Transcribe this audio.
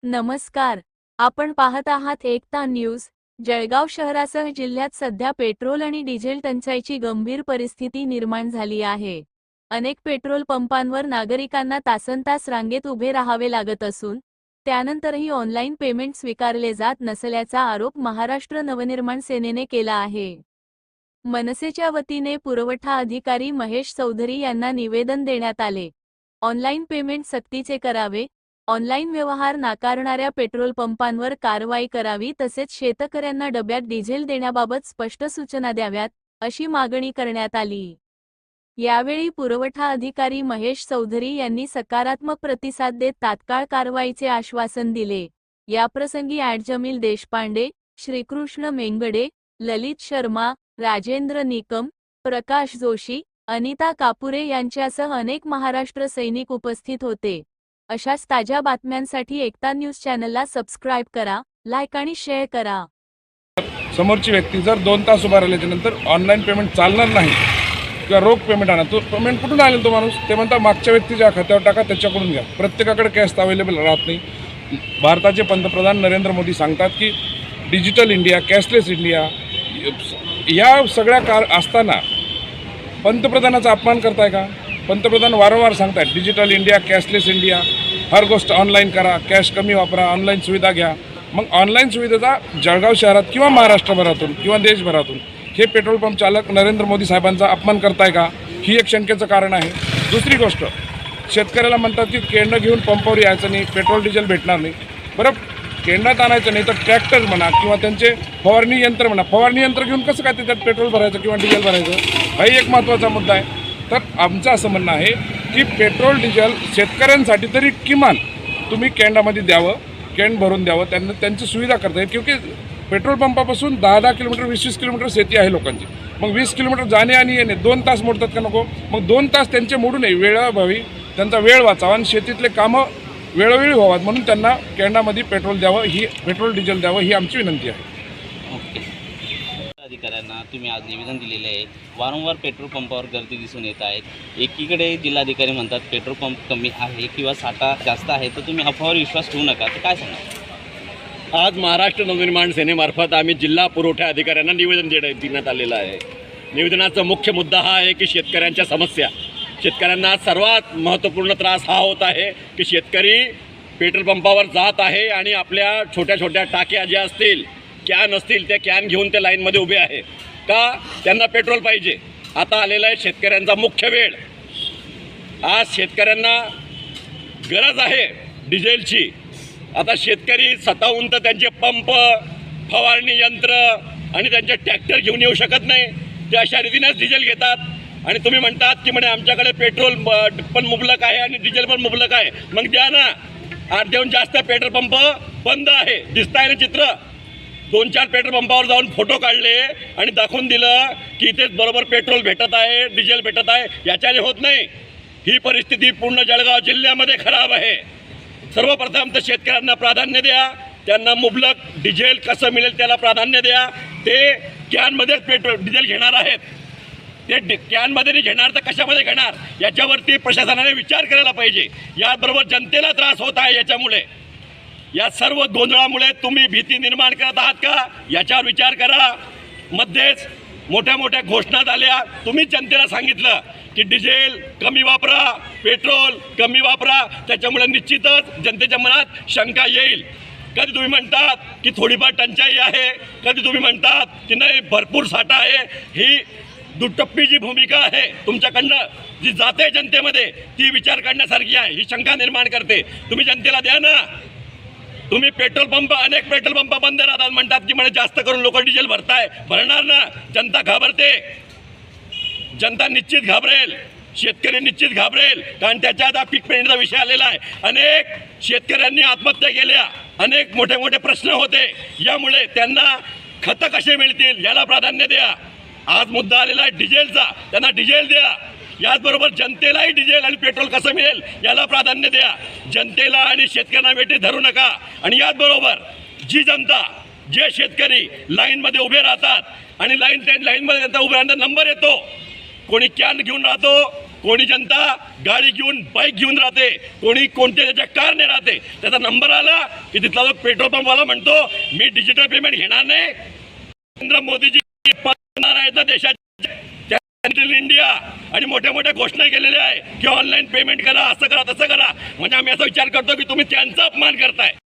नमस्कार. आपण पाहत आहात एकता न्यूज. जळगाव शहरासह जिल्ह्यात सध्या पेट्रोल आणि डिझेल टंचाईची गंभीर परिस्थिती निर्माण झाली आहे. अनेक पेट्रोल पंपांवर नागरिकांना तासनतास रांगेत उभे राहावे लागत असून त्यानंतरही ऑनलाईन पेमेंट स्वीकारले जात नसल्याचा आरोप महाराष्ट्र नवनिर्माण सेनेने केला आहे. मनसेच्या वतीने पुरवठा अधिकारी महेश चौधरी यांना निवेदन देण्यात आले. ऑनलाईन पेमेंट सक्तीचे करावे, ऑनलाईन व्यवहार नाकारणाऱ्या पेट्रोल पंपांवर कारवाई करावी, तसेच शेतकऱ्यांना डब्यात डिझेल देण्याबाबत स्पष्ट सूचना द्याव्यात, अशी मागणी करण्यात आली. यावेळी पुरवठा अधिकारी महेश चौधरी यांनी सकारात्मक प्रतिसाद देत तात्काळ कारवाईचे आश्वासन दिले. याप्रसंगी जमील देशपांडे, श्रीकृष्ण मेंगडे, ललित शर्मा, राजेंद्र निकम, प्रकाश जोशी, अनिता कापुरे यांच्यासह अनेक महाराष्ट्र सैनिक उपस्थित होते. अशाच ताज्या बातम्यांसाठी एकता न्यूज चॅनलला सबस्क्राईब करा, लाईक आणि शेअर करा. समोरची व्यक्ती जर 2 तास उभा राहिल्याच्या नंतर ऑनलाईन पेमेंट चालणार नाही किंवा रोख पेमेंट आणा, तो पेमेंट कुठून आणेल तो माणूस? ते म्हणता मागच्या व्यक्तीच्या खात्यावर टाका, त्याच्याकडून घ्या. प्रत्येकाकडे कॅश अवेलेबल राहत नाही. भारताचे पंतप्रधान नरेंद्र मोदी सांगतात की डिजिटल इंडिया, कॅशलेस इंडिया, या सगळ्या असताना पंतप्रधानाचा अपमान करताय का? पंतप्रधान वारंवार सांगतात डिजिटल इंडिया, कॅशलेस इंडिया, हर गोष्ट ऑनलाईन करा, कॅश कमी वापरा, ऑनलाईन सुविधा घ्या. मग ऑनलाईन सुविधेचा जळगाव शहरात किंवा महाराष्ट्रभरातून किंवा देशभरातून हे पेट्रोल पंप चालक नरेंद्र मोदी साहेबांचा अपमान करताय का? ही एक शंकेचं कारण आहे. दुसरी गोष्ट, शेतकऱ्याला म्हणतात की केंड घेऊन पंपावर यायचं नाही, पेट्रोल डिझेल भेटणार नाही. बरं, केंडात आणायचं नाही तर ट्रॅक्टर म्हणा किंवा त्यांचे फवारणी यंत्र म्हणा, फवारणी यंत्र घेऊन कसं काय त्याच्यात पेट्रोल भरायचं किंवा डिझेल भरायचं? हाही एक महत्त्वाचा मुद्दा आहे. तर आमचं असं म्हणणं आहे की पेट्रोल डिझेल शेतकऱ्यांसाठी तरी किमान तुम्ही कॅन्डामध्ये द्यावं, कॅन भरून द्यावं, त्यांना त्यांची सुविधा करता येईल. क्योंकि पेट्रोल पंपापासून 10-10 किलोमीटर, 20-20 किलोमीटर शेती आहे लोकांची. मग 20 किलोमीटर जाणे आणि येणे 2 तास मोडतात का नको? मग 2 तास त्यांचे मोडू नये, वेळाभावी त्यांचा वेळ वाचावा आणि शेतीतले कामं वेळोवेळी व्हावात, म्हणून त्यांना कॅन्डामध्ये पेट्रोल द्यावं, ही पेट्रोल डिझेल द्यावं, ही आमची विनंती आहे. अधिकाऱ्यांना तुम्ही आज निवेदन दिलेले आहे. वारंवार पेट्रोल पंपावर गर्दी दिसून येत आहेत. एकीकडे जिल्हाधिकारी म्हणतात पेट्रोल पंप कमी आहे किंवा साठा जास्त आहे, तर तुम्ही अफवावर विश्वास ठेवू नका, तर काय सांगा? आज महाराष्ट्र नवनिर्माण सेनेमार्फत आम्ही जिल्हा पुरवठा अधिकाऱ्यांना निवेदन देण्यात आलेलं आहे. निवेदनाचा मुख्य मुद्दा हा आहे की शेतकऱ्यांच्या समस्या, शेतकऱ्यांना सर्वात महत्त्वपूर्ण त्रास हा होत आहे की शेतकरी पेट्रोल पंपावर जात आहे आणि आपल्या छोट्या छोट्या टाक्या ज्या असतील, कॅन असतील, त्या कॅन घेऊन ते लाईनमध्ये उभे आहे का? त्यांना पेट्रोल पाहिजे. आता आलेला आहे शेतकऱ्यांचा मुख्य वेळ. आज शेतकऱ्यांना गरज आहे डिझेलची. आता शेतकरी स्वतःहून तर त्यांचे पंप, फवारणी यंत्र आणि त्यांचे ट्रॅक्टर घेऊन येऊ शकत नाही. ते अशा रीतीनेच डिझेल घेतात आणि तुम्ही म्हणतात की म्हणे आमच्याकडे पेट्रोल पण मुबलक आहे आणि डिझेल पण मुबलक आहे. मग द्या ना. अर्ध्याहून जास्त पेट्रोल पंप बंद आहे. दिसत आहे ना चित्र? 2-4 पेट्रोल पंपावर जाऊन फोटो काढले आणि दाखवून दिलं की इथेच बरोबर पेट्रोल भेटत आहे, डिझेल भेटत आहे. याच्याने होत नाही. ही परिस्थिती पूर्ण जळगाव जिल्ह्यामध्ये खराब आहे. सर्वप्रथम तर शेतकऱ्यांना प्राधान्य द्या. त्यांना मुबलक डिझेल कसं मिळेल त्याला प्राधान्य द्या. ते कॅनमध्येच पेट्रोल डिझेल घेणार आहेत. ते कॅनमध्ये नाही घेणार तर कशामध्ये घेणार? याच्यावरती प्रशासनाने विचार करायला पाहिजे. याचबरोबर जनतेला त्रास होत आहे याच्यामुळे. या सर्व गोंधळामुळे तुम्ही भीती निर्माण करत आहात का? याच्यावर विचार करा. मध्येच मोठ्या मोठ्या घोषणा झाल्या. तुम्ही जनतेला सांगितलं की डिझेल कमी वापरा, पेट्रोल कमी वापरा. त्याच्यामुळे निश्चितच जनतेच्या मनात शंका येईल. कधी तुम्ही म्हणतात की थोडीफार टंचाई आहे, कधी तुम्ही म्हणतात की नाही भरपूर साठा आहे. ही दुटप्पी जी भूमिका आहे तुमच्याकडनं जी जाते जनतेमध्ये, ती विचार करण्यासारखी आहे. ही शंका निर्माण करते. तुम्ही जनतेला द्या ना. तुम्ही पेट्रोल पंप, अनेक पेट्रोल पंप बंद राहतात, म्हणतात की म्हणजे जास्त करून लोक डिझेल भरणार ना. जनता घाबरते. जनता निश्चित घाबरेल, शेतकरी निश्चित घाबरेल. कारण त्याच्या आता पीक पेरणीचा विषय आलेला आहे. अनेक शेतकऱ्यांनी आत्महत्या केल्या, अनेक मोठे मोठे प्रश्न होते. यामुळे त्यांना खतं कसे मिळतील याला प्राधान्य द्या. आज मुद्दा आलेला आहे डिझेलचा, त्यांना डिझेल द्या. याचबरोबर जनतेलाही डिझेल आणि पेट्रोल कसं मिळेल याला प्राधान्य द्या. जनतेला आणि शेतकऱ्यांना वेठीत धरू नका. आणि याचबरोबर जी जनता, जे शेतकरी लाईनमध्ये उभे राहतात आणि लाईनमध्ये त्यांचा उभे राहण्याचा नंबर येतो, कोणी कॅन घेऊन राहतो, कोणी जनता गाडी घेऊन बाईक घेऊन राहते, कोणी कोणत्या त्याच्या कारने राहते. त्याचा नंबर आला की तिथला जो पेट्रोल पंपवाला म्हणतो मी डिजिटल पेमेंट घेणार नाही. नरेंद्र मोदीजी आहेत देशाच्या डिजिटल इंडिया आणि मोठ्या मोठ्या घोषणा केलेल्या आहे की ऑनलाईन पेमेंट करा, असं करा तसं करा. म्हणजे आम्ही असा विचार करतो की तुम्ही त्यांचा अपमान करताय.